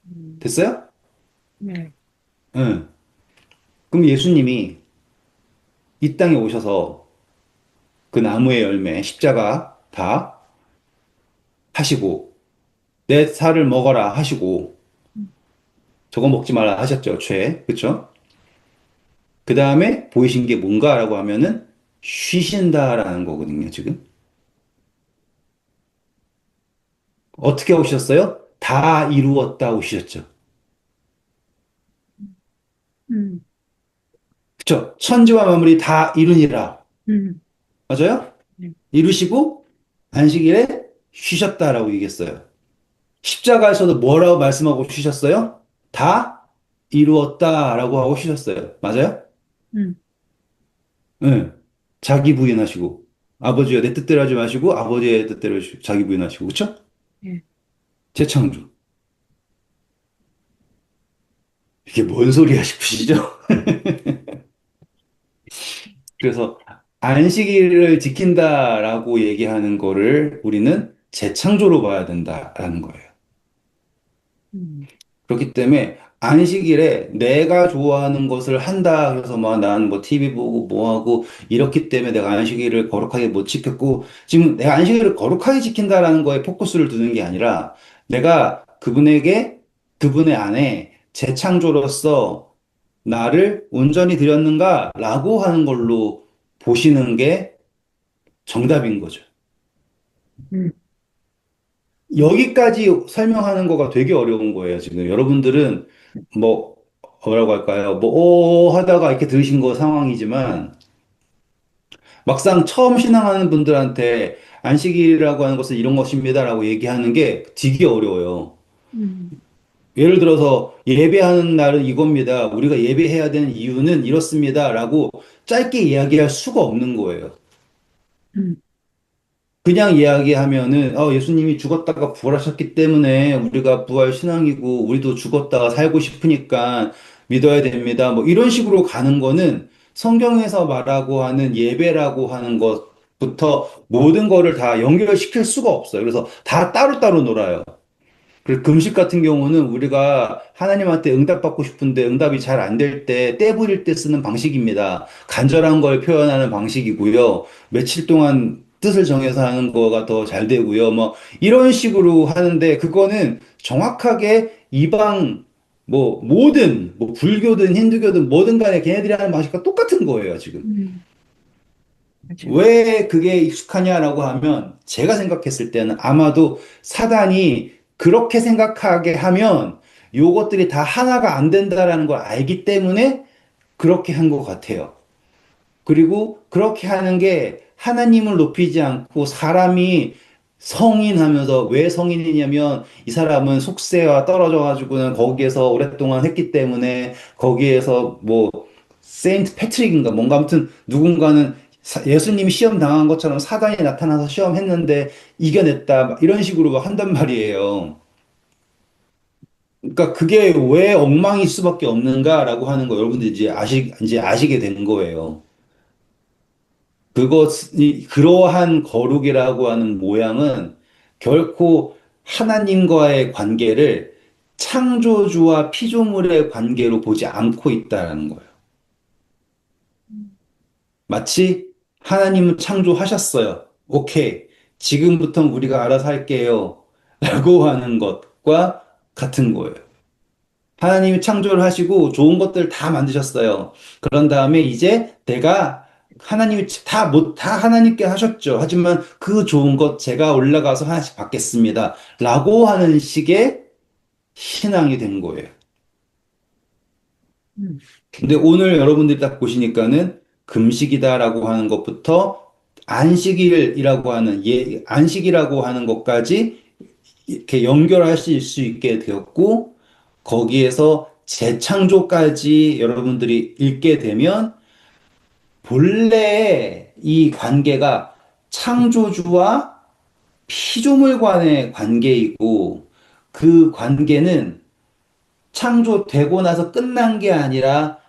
음, 됐어요? 네. 응. 그럼 예수님이 이 땅에 오셔서 그 나무의 열매, 십자가 다 하시고, 내 살을 먹어라 하시고, 저거 먹지 말라 하셨죠, 죄. 그쵸? 그 다음에 보이신 게 뭔가라고 하면은 쉬신다라는 거거든요, 지금. 어떻게 오셨어요? 다 이루었다 오셨죠. 음, 그쵸? 천지와 만물이 다 이루니라. 음, 맞아요? 네. 이루시고 안식일에 쉬셨다라고 얘기했어요. 십자가에서도 뭐라고 말씀하고 쉬셨어요? 다 이루었다라고 하고 쉬셨어요. 맞아요? 음, 네. 자기 부인하시고 아버지여 내 뜻대로 하지 마시고 아버지의 뜻대로 자기 부인하시고 그쵸? 네. 재창조. 이게 뭔 소리야 싶으시죠? 그래서 안식일을 지킨다라고 얘기하는 거를 우리는 재창조로 봐야 된다라는 거예요. 음, 그렇기 때문에 안식일에 내가 좋아하는 것을 한다. 그래서 막 난 뭐 TV 보고 뭐 하고 이렇기 때문에 내가 안식일을 거룩하게 못 지켰고 지금 내가 안식일을 거룩하게 지킨다라는 거에 포커스를 두는 게 아니라 내가 그분의 안에 재창조로서 나를 온전히 드렸는가라고 하는 걸로 보시는 게 정답인 거죠. 음, 여기까지 설명하는 거가 되게 어려운 거예요, 지금. 여러분들은 뭐, 뭐라고 할까요? 하다가 이렇게 들으신 거 상황이지만, 막상 처음 신앙하는 분들한테 안식일이라고 하는 것은 이런 것입니다라고 얘기하는 게 되게 어려워요. 음, 예를 들어서 예배하는 날은 이겁니다. 우리가 예배해야 되는 이유는 이렇습니다라고 짧게 이야기할 수가 없는 거예요. 음. 그냥 이야기하면은 예수님이 죽었다가 부활하셨기 때문에 우리가 부활 신앙이고 우리도 죽었다가 살고 싶으니까 믿어야 됩니다. 뭐 이런 식으로 가는 거는 성경에서 말하고 하는 예배라고 하는 것부터 모든 거를 다 연결시킬 수가 없어요. 그래서 다 따로따로 놀아요. 그 금식 같은 경우는 우리가 하나님한테 응답받고 싶은데 응답이 잘 안 될 때, 때 부릴 때 쓰는 방식입니다. 간절한 걸 표현하는 방식이고요. 며칠 동안 뜻을 정해서 하는 거가 더 잘 되고요. 뭐, 이런 식으로 하는데, 그거는 정확하게 이방, 뭐, 불교든 힌두교든 뭐든 간에 걔네들이 하는 방식과 똑같은 거예요, 지금. 음, 맞아요. 왜 그게 익숙하냐라고 하면 제가 생각했을 때는 아마도 사단이 그렇게 생각하게 하면 요것들이 다 하나가 안 된다라는 걸 알기 때문에 그렇게 한 것 같아요. 그리고 그렇게 하는 게 하나님을 높이지 않고 사람이 성인하면서 왜 성인이냐면 이 사람은 속세와 떨어져 가지고는 거기에서 오랫동안 했기 때문에 거기에서 뭐 세인트 패트릭인가 뭔가 아무튼 누군가는 예수님이 시험 당한 것처럼 사단이 나타나서 시험했는데 이겨냈다 막 이런 식으로 막 한단 말이에요. 그러니까 그게 왜 엉망일 수밖에 없는가라고 하는 거 여러분들이 이제 아시게 된 거예요. 그것이, 그러한 거룩이라고 하는 모양은 결코 하나님과의 관계를 창조주와 피조물의 관계로 보지 않고 있다라는 거예요. 마치 하나님은 창조하셨어요. 오케이. 지금부터 우리가 알아서 할게요. 라고 하는 것과 같은 거예요. 하나님이 창조를 하시고 좋은 것들 다 만드셨어요. 그런 다음에 이제 내가 하나님이 다 하나님께 하셨죠. 하지만 그 좋은 것 제가 올라가서 하나씩 받겠습니다. 라고 하는 식의 신앙이 된 거예요. 음, 근데 오늘 여러분들이 딱 보시니까는 금식이다라고 하는 것부터 안식이라고 하는 것까지 이렇게 연결하실 수 있게 되었고, 거기에서 재창조까지 여러분들이 읽게 되면 본래 이 관계가 창조주와 피조물 간의 관계이고 그 관계는 창조되고 나서 끝난 게 아니라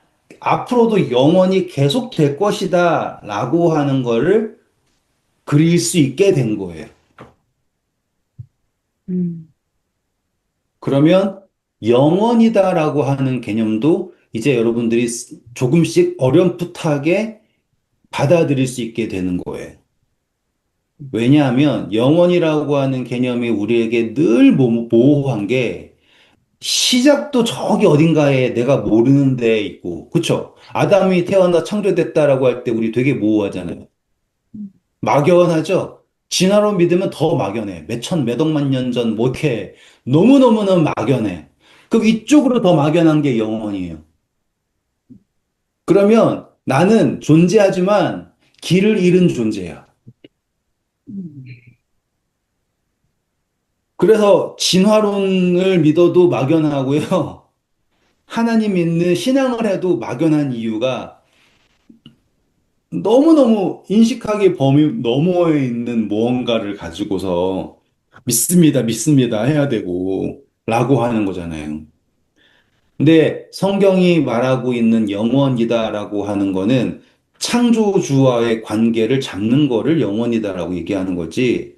앞으로도 영원히 계속될 것이다 라고 하는 거를 그릴 수 있게 된 거예요. 음, 그러면 영원이다라고 하는 개념도 이제 여러분들이 조금씩 어렴풋하게 받아들일 수 있게 되는 거예요. 왜냐하면 영원이라고 하는 개념이 우리에게 늘 모호한 게 시작도 저기 어딘가에 내가 모르는 데에 있고, 그쵸? 아담이 태어나 창조됐다라고 할 때 우리 되게 모호하잖아요. 막연하죠? 진화로 믿으면 더 막연해. 몇 억만 년 전, 뭐 이렇게 너무너무나 막연해. 그럼 이쪽으로 더 막연한 게 영원이에요. 그러면 나는 존재하지만 길을 잃은 존재야. 음, 그래서 진화론을 믿어도 막연하고요. 하나님 믿는 신앙을 해도 막연한 이유가 너무너무 인식하기 범위 너머에 있는 무언가를 가지고서 믿습니다 해야 되고, 라고 하는 거잖아요. 근데 성경이 말하고 있는 영원이다라고 하는 거는 창조주와의 관계를 잡는 거를 영원이다라고 얘기하는 거지,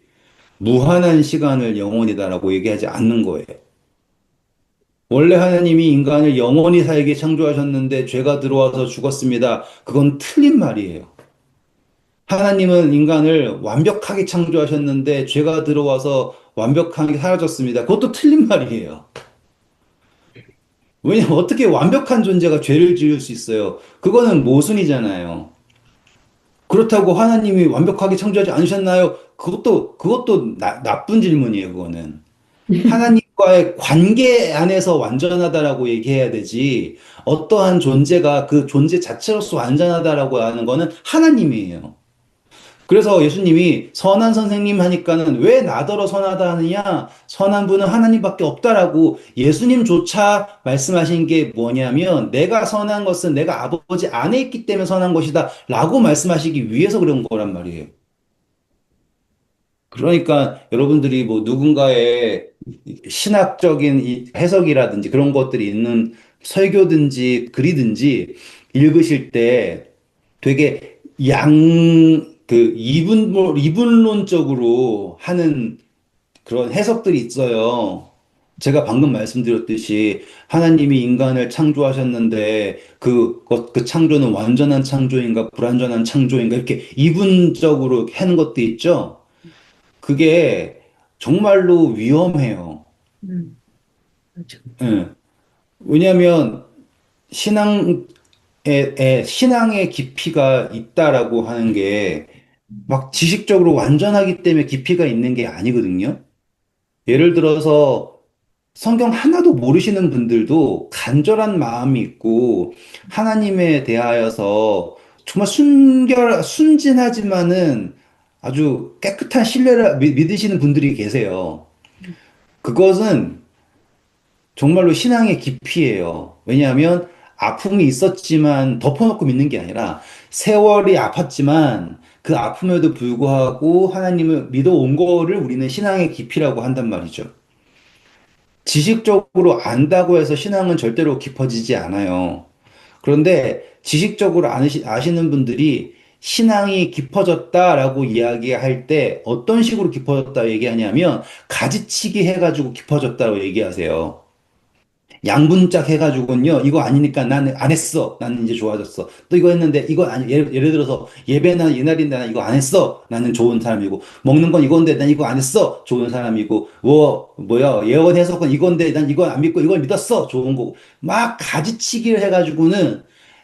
무한한 시간을 영원이다라고 얘기하지 않는 거예요. 원래 하나님이 인간을 영원히 살게 창조하셨는데 죄가 들어와서 죽었습니다. 그건 틀린 말이에요. 하나님은 인간을 완벽하게 창조하셨는데 죄가 들어와서 완벽하게 사라졌습니다. 그것도 틀린 말이에요. 왜냐면 어떻게 완벽한 존재가 죄를 지을 수 있어요? 그거는 모순이잖아요. 그렇다고 하나님이 완벽하게 창조하지 않으셨나요? 그것도 나쁜 질문이에요, 그거는. 하나님과의 관계 안에서 완전하다라고 얘기해야 되지, 어떠한 존재가 그 존재 자체로서 완전하다라고 하는 거는 하나님이에요. 그래서 예수님이 선한 선생님 하니까는 왜 나더러 선하다 하느냐? 선한 분은 하나님밖에 없다라고 예수님조차 말씀하신 게 뭐냐면 내가 선한 것은 내가 아버지 안에 있기 때문에 선한 것이다 라고 말씀하시기 위해서 그런 거란 말이에요. 그러니까 여러분들이 뭐 누군가의 신학적인 이 해석이라든지 그런 것들이 있는 설교든지 글이든지 읽으실 때 되게 이분론적으로 하는 그런 해석들이 있어요. 제가 방금 말씀드렸듯이 하나님이 인간을 창조하셨는데 그 창조는 완전한 창조인가 불완전한 창조인가 이렇게 이분적으로 하는 것도 있죠. 그게 정말로 위험해요. 음, 맞아. 예. 왜냐하면 신앙의 깊이가 있다라고 하는 게 막 지식적으로 완전하기 때문에 깊이가 있는 게 아니거든요. 예를 들어서 성경 하나도 모르시는 분들도 간절한 마음이 있고 하나님에 대하여서 정말 순진하지만은 아주 깨끗한 신뢰를 믿으시는 분들이 계세요. 그것은 정말로 신앙의 깊이예요. 왜냐하면 아픔이 있었지만 덮어놓고 믿는 게 아니라 세월이 아팠지만 그 아픔에도 불구하고 하나님을 믿어온 거를 우리는 신앙의 깊이라고 한단 말이죠. 지식적으로 안다고 해서 신앙은 절대로 깊어지지 않아요. 그런데 지식적으로 아시는 분들이 신앙이 깊어졌다라고 이야기할 때 어떤 식으로 깊어졌다 얘기하냐면 가지치기 해가지고 깊어졌다고 얘기하세요. 양분짝 해가지고는요, 이거 아니니까 나는 안 했어. 나는 이제 좋아졌어. 또 이거 했는데, 이거 아니, 예를 들어서, 예배나 예날인데 난 이거 안 했어. 나는 좋은 사람이고, 먹는 건 이건데 난 이거 안 했어. 좋은 사람이고, 예언 해석은 이건데 난 이거 안 믿고 이걸 믿었어. 좋은 거고. 막 가지치기를 해가지고는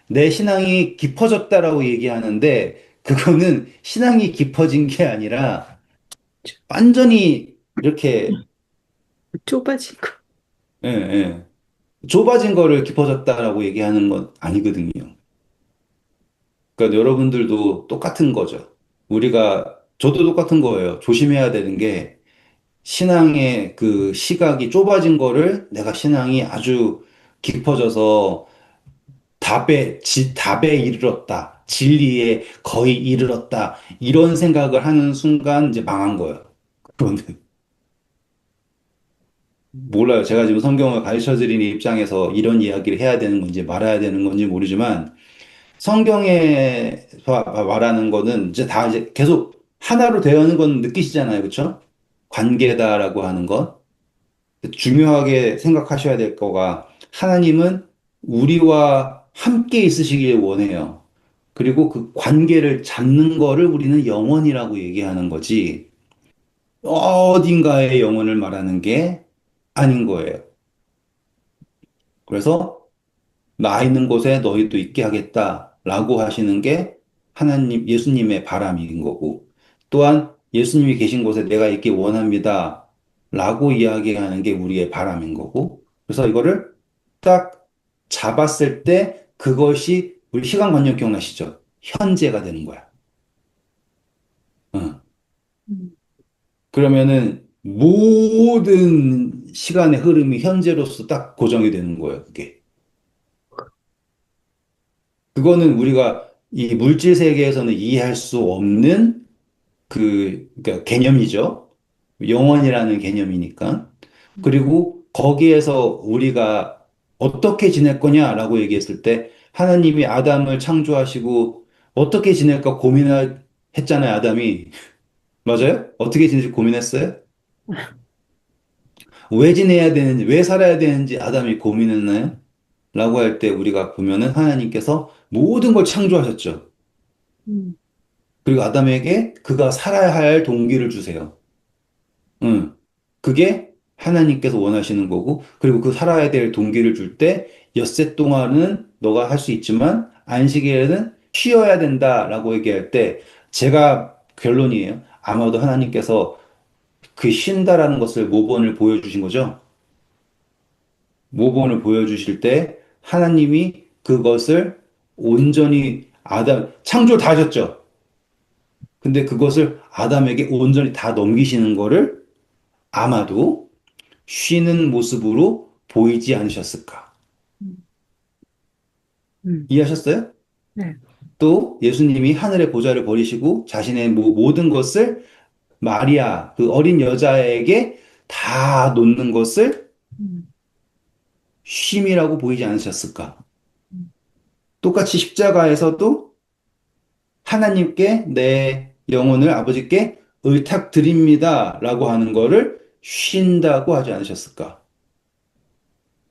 내 신앙이 깊어졌다라고 얘기하는데, 그거는 신앙이 깊어진 게 아니라, 완전히 이렇게, 좁아진 거. 예, 예. 좁아진 거를 깊어졌다라고 얘기하는 건 아니거든요. 그러니까 여러분들도 똑같은 거죠. 저도 똑같은 거예요. 조심해야 되는 게 신앙의 그 시각이 좁아진 거를 내가 신앙이 아주 깊어져서 답에 이르렀다. 진리에 거의 이르렀다. 이런 생각을 하는 순간 이제 망한 거예요. 그런데 몰라요. 제가 지금 성경을 가르쳐 드리는 입장에서 이런 이야기를 해야 되는 건지 말아야 되는 건지 모르지만 성경에 말하는 거는 이제 계속 하나로 되어 있는 건 느끼시잖아요. 그렇죠? 관계다라고 하는 것. 중요하게 생각하셔야 될 거가 하나님은 우리와 함께 있으시길 원해요. 그리고 그 관계를 잡는 거를 우리는 영원이라고 얘기하는 거지. 어딘가의 영혼을 말하는 게 아닌 거예요. 그래서 나 있는 곳에 너희도 있게 하겠다라고 하시는 게 예수님의 바람인 거고, 또한 예수님이 계신 곳에 내가 있기 원합니다. 라고 이야기하는 게 우리의 바람인 거고, 그래서 이거를 딱 잡았을 때 그것이 우리 시간관념 기억나시죠? 현재가 되는 거야. 어. 음, 그러면은 모든 시간의 흐름이 현재로서 딱 고정이 되는 거예요, 그게. 그거는 우리가 이 물질 세계에서는 이해할 수 없는 그러니까 개념이죠. 영원이라는 개념이니까. 그리고 거기에서 우리가 어떻게 지낼 거냐라고 얘기했을 때 하나님이 아담을 창조하시고 어떻게 지낼까 했잖아요, 아담이. 맞아요? 어떻게 지낼지 고민했어요? 왜 지내야 되는지, 왜 살아야 되는지 아담이 고민했나요? 라고 할 때 우리가 보면은 하나님께서 모든 걸 창조하셨죠. 음, 그리고 아담에게 그가 살아야 할 동기를 주세요. 응. 그게 하나님께서 원하시는 거고, 그리고 그 살아야 될 동기를 줄 때, 엿새 동안은 너가 할 수 있지만, 안식일에는 쉬어야 된다라고 얘기할 때, 제가 결론이에요. 아마도 하나님께서 그 쉰다라는 것을 모본을 보여주신 거죠. 모본을 보여주실 때, 하나님이 그것을 온전히 창조를 다 하셨죠. 근데 그것을 아담에게 온전히 다 넘기시는 거를 아마도 쉬는 모습으로 보이지 않으셨을까? 음, 음. 이해하셨어요? 네. 또 예수님이 하늘의 보좌를 버리시고 자신의 모든 것을 마리아, 그 어린 여자에게 다 놓는 것을 음, 쉼이라고 보이지 않으셨을까? 음, 똑같이 십자가에서도 하나님께 내 영혼을 아버지께 의탁드립니다 라고 하는 거를 쉰다고 하지 않으셨을까?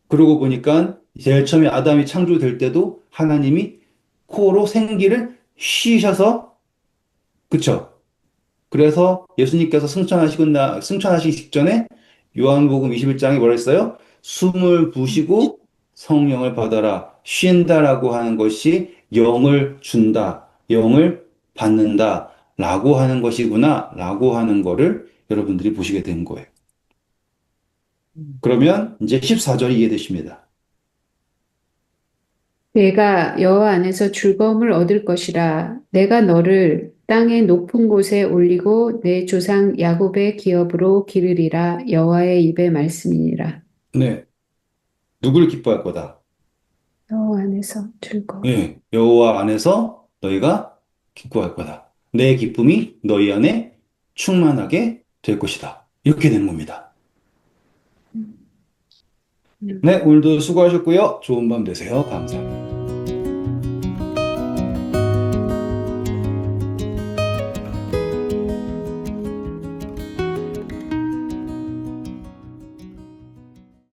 그러고 보니까 제일 처음에 아담이 창조될 때도 하나님이 코로 생기를 쉬셔서, 그쵸? 그래서 예수님께서 승천하시기 직전에 요한복음 21장에 뭐라 했어요? 숨을 부쉬고 성령을 받아라. 쉰다라고 하는 것이 영을 준다, 영을 받는다, 라고 하는 것이구나, 라고 하는 거를 여러분들이 보시게 된 거예요. 음. 그러면 이제 14절이 이해되십니다. 내가 여호와 안에서 즐거움을 얻을 것이라. 내가 너를 땅의 높은 곳에 올리고 내 조상 야곱의 기업으로 기르리라. 여호와의 입의 말씀이니라. 네. 누굴 기뻐할 거다? 여호와 안에서 즐거움. 예, 여호와 안에서 너희가 기뻐할 거다. 내 기쁨이 너희 안에 충만하게 될 것이다. 이렇게 되는 겁니다. 음, 음. 네, 오늘도 수고하셨고요. 좋은 밤 되세요. 감사합니다.